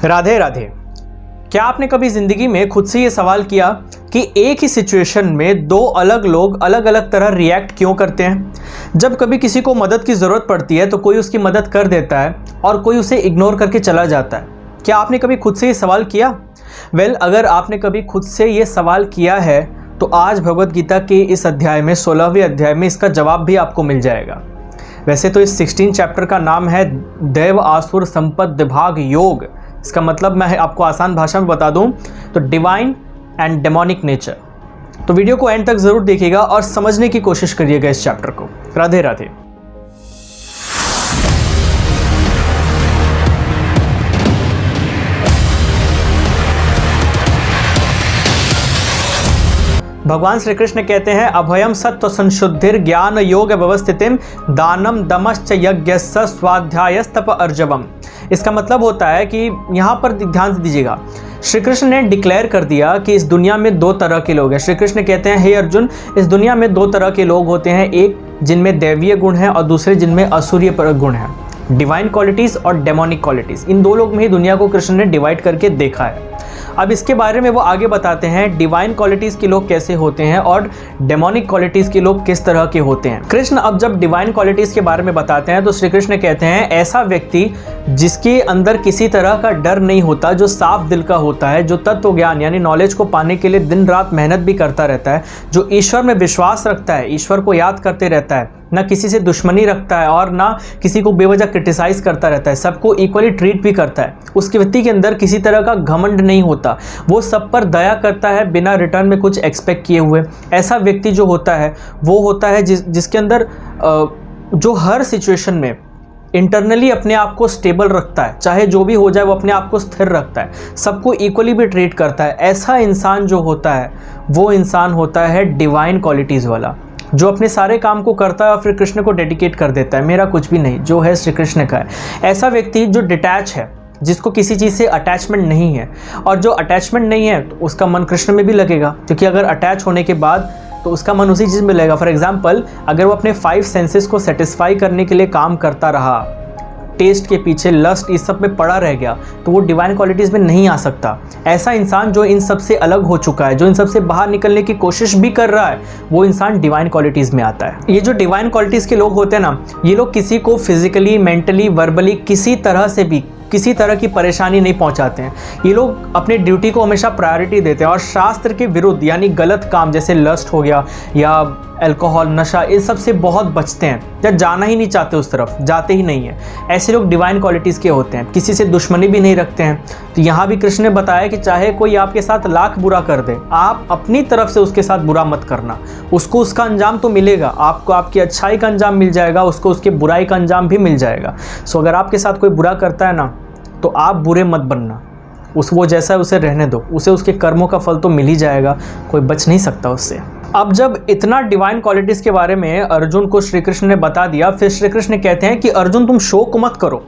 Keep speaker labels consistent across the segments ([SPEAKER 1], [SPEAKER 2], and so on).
[SPEAKER 1] राधे राधे। क्या आपने कभी ज़िंदगी में खुद से ये सवाल किया कि एक ही सिचुएशन में दो अलग लोग अलग अलग तरह रिएक्ट क्यों करते हैं? जब कभी किसी को मदद की ज़रूरत पड़ती है तो कोई उसकी मदद कर देता है और कोई उसे इग्नोर करके चला जाता है। क्या आपने कभी खुद से ये सवाल किया? अगर आपने कभी खुद से ये सवाल किया है तो आज भगवद गीता के इस अध्याय में 16वें अध्याय में इसका जवाब भी आपको मिल जाएगा। वैसे तो इस 16 चैप्टर का नाम है देव आसुर संपद विभाग योग। इसका मतलब मैं आपको आसान भाषा में बता दूं तो डिवाइन एंड डेमोनिक नेचर। तो वीडियो को एंड तक जरूर देखिएगा और समझने की कोशिश करिएगा इस चैप्टर को। राधे राधे। भगवान श्री कृष्ण कहते हैं अभयम सत्व संशुद्धिर ज्ञान योग व्यवस्थितिम दानम दमश्च यज्ञस्य स्वाध्यायस्तप अर्जवम। इसका मतलब होता है कि यहाँ पर ध्यान से दीजिएगा, श्री कृष्ण ने डिक्लेयर कर दिया कि इस दुनिया में दो तरह के लोग हैं। श्री कृष्ण कहते हैं हे अर्जुन, इस दुनिया में दो तरह के लोग होते हैं, एक जिनमें दैवीय गुण है और दूसरे जिनमें असुरीय गुण है। डिवाइन क्वालिटीज़ और डेमोनिक क्वालिटीज़, इन दो लोग में ही दुनिया को कृष्ण ने डिवाइड करके देखा है। अब इसके बारे में वो आगे बताते हैं डिवाइन क्वालिटीज़ के लोग कैसे होते हैं और डेमोनिक क्वालिटीज़ के लोग किस तरह के होते हैं। कृष्ण अब जब डिवाइन क्वालिटीज़ के बारे में बताते हैं तो श्री कृष्ण कहते हैं ऐसा व्यक्ति जिसके अंदर किसी तरह का डर नहीं होता, जो साफ दिल का होता है, जो तत्व ज्ञान यानी नॉलेज को पाने के लिए दिन रात मेहनत भी करता रहता है, जो ईश्वर में विश्वास रखता है, ईश्वर को याद करते रहता है, ना किसी से दुश्मनी रखता है और ना किसी को बेवजह क्रिटिसाइज करता रहता है, सबको इक्वली ट्रीट भी करता है। उस व्यक्ति के अंदर किसी तरह का घमंड नहीं होता, वो सब पर दया करता है बिना रिटर्न में कुछ एक्सपेक्ट किए हुए। ऐसा व्यक्ति जो होता है वो होता है जिसके अंदर जो हर सिचुएशन में इंटरनली अपने आप को स्टेबल रखता है, चाहे जो भी हो जाए वो अपने आप को स्थिर रखता है, सबको इक्वली भी ट्रीट करता है। ऐसा इंसान जो होता है वो इंसान होता है डिवाइन क्वालिटीज़ वाला, जो अपने सारे काम को करता है और फिर कृष्ण को डेडिकेट कर देता है, मेरा कुछ भी नहीं, जो है श्री कृष्ण का है। ऐसा व्यक्ति जो डिटैच है, जिसको किसी चीज़ से अटैचमेंट नहीं है, और जो अटैचमेंट नहीं है तो उसका मन कृष्ण में भी लगेगा, क्योंकि अगर अटैच होने के बाद तो उसका मन उसी चीज़ में लगेगा। फॉर एग्जाम्पल, अगर वो अपने 5 सेंसेस को सेटिस्फाई करने के लिए काम करता रहा, टेस्ट के पीछे, लस्ट, इस सब में पड़ा रह गया, तो वो डिवाइन क्वालिटीज़ में नहीं आ सकता। ऐसा इंसान जो इन सब से अलग हो चुका है, जो इन सब से बाहर निकलने की कोशिश भी कर रहा है, वो इंसान डिवाइन क्वालिटीज़ में आता है। ये जो डिवाइन क्वालिटीज़ के लोग होते हैं ना, ये लोग किसी को फिजिकली, मेंटली, वर्बली किसी तरह से भी किसी तरह की परेशानी नहीं पहुंचाते हैं। ये लोग अपनी ड्यूटी को हमेशा प्रायोरिटी देते हैं और शास्त्र के विरुद्ध यानी गलत काम जैसे लस्ट हो गया या अल्कोहल, नशा, इन सब से बहुत बचते हैं, या जाना ही नहीं चाहते, उस तरफ जाते ही नहीं है। ऐसे लोग डिवाइन क्वालिटीज़ के होते हैं, किसी से दुश्मनी भी नहीं रखते हैं। तो यहाँ भी कृष्ण ने बताया कि चाहे कोई आपके साथ लाख बुरा कर दे, आप अपनी तरफ से उसके साथ बुरा मत करना, उसको उसका अंजाम तो मिलेगा, आपको आपकी अच्छाई का अंजाम मिल जाएगा, उसको उसके बुराई का अंजाम भी मिल जाएगा। सो अगर आपके साथ कोई बुरा करता है ना, तो आप बुरे मत बनना, वो जैसा है उसे रहने दो, उसे उसके कर्मों का फल तो मिल ही जाएगा, कोई बच नहीं सकता उससे। अब जब इतना डिवाइन क्वालिटीज़ के बारे में अर्जुन को श्री कृष्ण ने बता दिया, फिर श्री कृष्ण कहते हैं कि अर्जुन तुम शोक मत करो,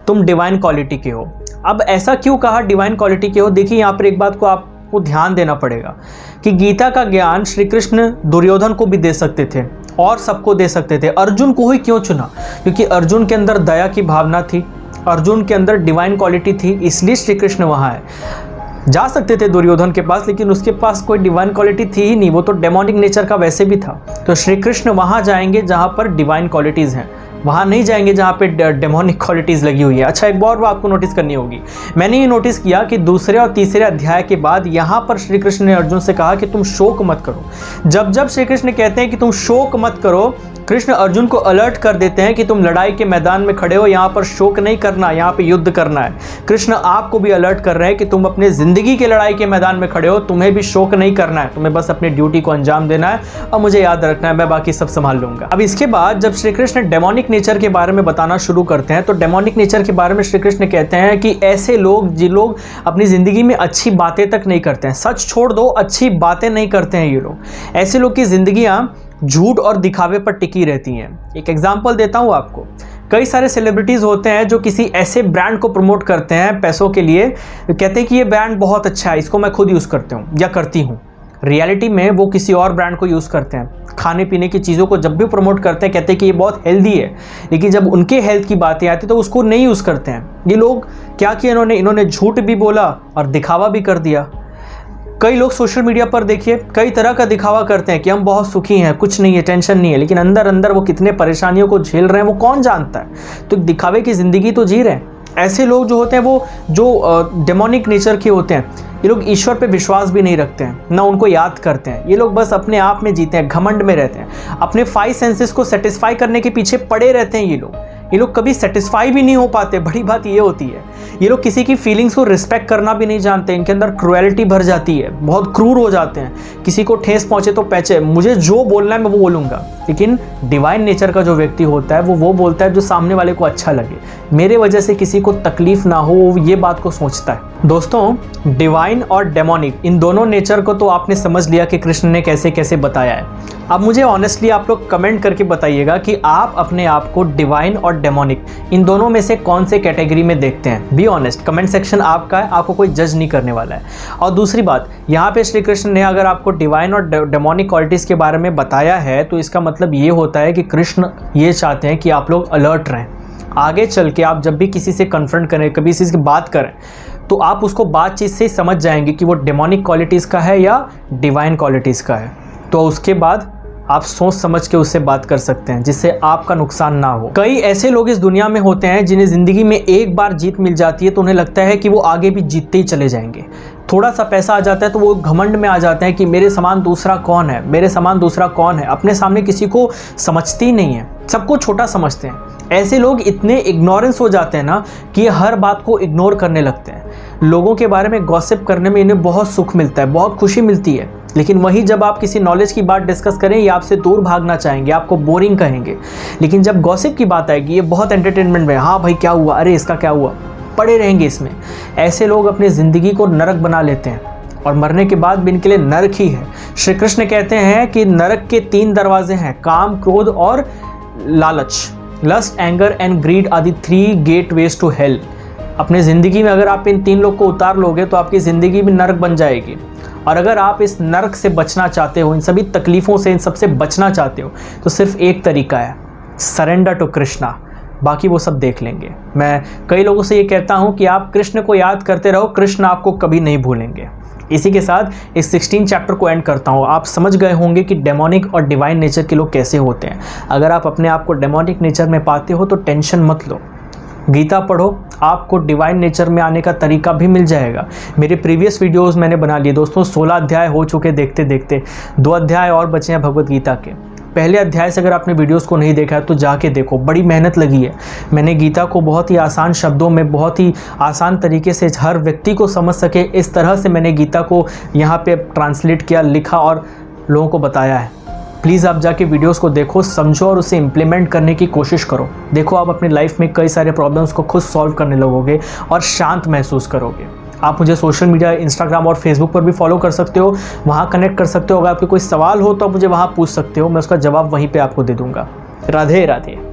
[SPEAKER 1] तुम डिवाइन क्वालिटी के हो। अब ऐसा क्यों कहा डिवाइन क्वालिटी के हो? देखिए यहाँ पर एक बात को आपको ध्यान देना पड़ेगा कि गीता का ज्ञान श्री कृष्ण दुर्योधन को भी दे सकते थे और सबको दे सकते थे, अर्जुन को ही क्यों चुना? क्योंकि अर्जुन के अंदर दया की भावना थी, अर्जुन के अंदर डिवाइन क्वालिटी थी, इसलिए श्री कृष्ण वहाँ है। जा सकते थे दुर्योधन के पास, लेकिन उसके पास कोई डिवाइन क्वालिटी थी ही नहीं, वो तो डेमोनिक नेचर का वैसे भी था। तो श्री कृष्ण वहाँ जाएंगे जहाँ पर डिवाइन क्वालिटीज़ हैं, वहाँ नहीं जाएंगे जहाँ पे डेमोनिक क्वालिटीज़ लगी हुई है। अच्छा, एक और बात आपको नोटिस करनी होगी, मैंने ये नोटिस किया कि दूसरे और तीसरे अध्याय के बाद यहाँ पर श्री कृष्ण ने अर्जुन से कहा कि तुम शोक मत करो। जब जब श्री कृष्ण कहते हैं कि तुम शोक मत करो, कृष्ण अर्जुन को अलर्ट कर देते हैं कि तुम लड़ाई के मैदान में खड़े हो, यहाँ पर शोक नहीं करना, यहाँ पे युद्ध करना है। कृष्ण आपको भी अलर्ट कर रहे हैं कि तुम अपने ज़िंदगी के लड़ाई के मैदान में खड़े हो, तुम्हें भी शोक नहीं करना है, तुम्हें बस अपनी ड्यूटी को अंजाम देना है और मुझे याद रखना है, मैं बाकी सब संभाल लूंगा। अब इसके बाद जब श्री कृष्ण डेमोनिक नेचर के बारे में बताना शुरू करते हैं, तो डेमोनिक नेचर के बारे में श्री कृष्ण कहते हैं कि ऐसे लोग जिन लोग अपनी ज़िंदगी में अच्छी बातें तक नहीं करते हैं, सच छोड़ दो, अच्छी बातें नहीं करते हैं ये लोग, ऐसे लोग की ज़िंदगियाँ झूठ और दिखावे पर टिकी रहती हैं। एक एग्जांपल देता हूँ आपको, कई सारे सेलिब्रिटीज़ होते हैं जो किसी ऐसे ब्रांड को प्रमोट करते हैं पैसों के लिए, कहते हैं कि ये ब्रांड बहुत अच्छा है, इसको मैं खुद यूज़ करते हूँ या करती हूँ, रियलिटी में वो किसी और ब्रांड को यूज़ करते हैं। खाने पीने की चीज़ों को जब भी प्रमोट करते हैं कहते हैं कि ये बहुत हेल्दी है, लेकिन जब उनके हेल्थ की बातें आती तो उसको नहीं यूज़ करते हैं। ये लोग क्या किया इन्होंने झूठ भी बोला और दिखावा भी कर दिया। कई लोग सोशल मीडिया पर देखिए कई तरह का दिखावा करते हैं कि हम बहुत सुखी हैं, कुछ नहीं है, टेंशन नहीं है, लेकिन अंदर अंदर वो कितने परेशानियों को झेल रहे हैं वो कौन जानता है। तो दिखावे की ज़िंदगी तो जी रहे हैं। ऐसे लोग जो होते हैं वो जो डेमोनिक नेचर के होते हैं, ये लोग ईश्वर पे विश्वास भी नहीं रखते हैं, ना उनको याद करते हैं। ये लोग बस अपने आप में जीते हैं, घमंड में रहते हैं, अपने 5 सेंसेस को सेटिस्फाई करने के पीछे पड़े रहते हैं। ये लोग कभी सेटिस्फाई भी नहीं हो पाते। बड़ी बात ये होती है, ये लोग किसी की फीलिंग्स को रिस्पेक्ट करना भी नहीं जानते। इनके अंदर क्रुएलिटी भर जाती है, बहुत क्रूर हो जाते हैं। किसी को ठेस पहुंचे तो पैचे, मुझे जो बोलना है मैं वो बोलूँगा। लेकिन डिवाइन नेचर का जो व्यक्ति होता है वो बोलता है जो सामने वाले को अच्छा लगे, मेरे वजह से किसी को तकलीफ ना हो, ये बात को सोचता है। दोस्तों, डिवाइन और डेमोनिक इन दोनों नेचर को तो आपने समझ लिया कि कृष्ण ने कैसे कैसे बताया है। अब मुझे ऑनेस्टली आप लोग कमेंट करके बताइएगा कि आप अपने आप को डिवाइन और डेमोनिक इन दोनों में से कौन से कैटेगरी में देखते हैं। बी ऑनेस्ट, कमेंट सेक्शन आपका है, आपको कोई जज नहीं करने वाला है। और दूसरी बात, यहाँ पे श्री कृष्ण ने अगर आपको डिवाइन और डेमोनिक क्वालिटीज़ के बारे में बताया है तो इसका मतलब ये होता है कि कृष्ण ये चाहते हैं कि आप लोग अलर्ट रहें। आगे चल के आप जब भी किसी से कन्फ्रंट करें, कभी किसी से बात करें, तो आप उसको बातचीत से ही समझ जाएंगे कि वो डेमोनिक क्वालिटीज़ का है या डिवाइन क्वालिटीज़ का है। तो उसके बाद आप सोच समझ के उससे बात कर सकते हैं जिससे आपका नुकसान ना हो। कई ऐसे लोग इस दुनिया में होते हैं जिन्हें ज़िंदगी में एक बार जीत मिल जाती है तो उन्हें लगता है कि वो आगे भी जीतते ही चले जाएंगे। थोड़ा सा पैसा आ जाता है तो वो घमंड में आ जाते हैं कि मेरे समान दूसरा कौन है, मेरे समान दूसरा कौन है। अपने सामने किसी को समझती ही नहीं है, सबको छोटा समझते हैं। ऐसे लोग इतने इग्नोरेंस हो जाते हैं ना कि ये हर बात को इग्नोर करने लगते हैं। लोगों के बारे में गॉसिप करने में इन्हें बहुत सुख मिलता है, बहुत खुशी मिलती है। लेकिन वही जब आप किसी नॉलेज की बात डिस्कस करें, ये आपसे दूर भागना चाहेंगे, आपको बोरिंग कहेंगे। लेकिन जब गॉसिप की बात आएगी, ये बहुत एंटरटेनमेंट में, हाँ भाई क्या हुआ, अरे इसका क्या हुआ, पड़े रहेंगे इसमें। ऐसे लोग अपनी ज़िंदगी को नरक बना लेते हैं और मरने के बाद भी इनके लिए नरक ही है। श्री कृष्ण कहते हैं कि नरक के 3 दरवाजे हैं, काम, क्रोध और लालच। Lust, anger and greed are the 3 gateways to hell. अपने ज़िंदगी में अगर आप इन 3 लोग को उतार लोगे तो आपकी ज़िंदगी भी नरक बन जाएगी। और अगर आप इस नरक से बचना चाहते हो, इन सभी तकलीफ़ों से, इन सब से बचना चाहते हो, तो सिर्फ एक तरीका है, सरेंडर टू कृष्णा। बाकी वो सब देख लेंगे। मैं कई लोगों से ये कहता हूँ कि आप कृष्ण को याद करते रहो, कृष्ण आपको कभी नहीं भूलेंगे। इसी के साथ इस 16 चैप्टर को एंड करता हूँ। आप समझ गए होंगे कि डेमोनिक और डिवाइन नेचर के लोग कैसे होते हैं। अगर आप अपने आप को डेमोनिक नेचर में पाते हो तो टेंशन मत लो, गीता पढ़ो, आपको डिवाइन नेचर में आने का तरीका भी मिल जाएगा। मेरे प्रीवियस वीडियोस मैंने बना लिए दोस्तों, 16 अध्याय हो चुके देखते देखते, 2 अध्याय और बचे हैं भगवत गीता के। पहले अध्याय से अगर आपने वीडियोस को नहीं देखा है तो जाके देखो, बड़ी मेहनत लगी है। मैंने गीता को बहुत ही आसान शब्दों में, बहुत ही आसान तरीके से हर व्यक्ति को समझ सके, इस तरह से मैंने गीता को यहाँ पे ट्रांसलेट किया, लिखा और लोगों को बताया है। प्लीज़ आप जाके वीडियोस को देखो, समझो और उसे इम्प्लीमेंट करने की कोशिश करो। देखो आप अपनी लाइफ में कई सारे प्रॉब्लम्स को खुद सॉल्व करने लगोगे और शांत महसूस करोगे। आप मुझे सोशल मीडिया, इंस्टाग्राम और फेसबुक पर भी फॉलो कर सकते हो, वहाँ कनेक्ट कर सकते हो। अगर आपके कोई सवाल हो तो आप मुझे वहाँ पूछ सकते हो, मैं उसका जवाब वहीं पे आपको दे दूँगा। राधे राधे।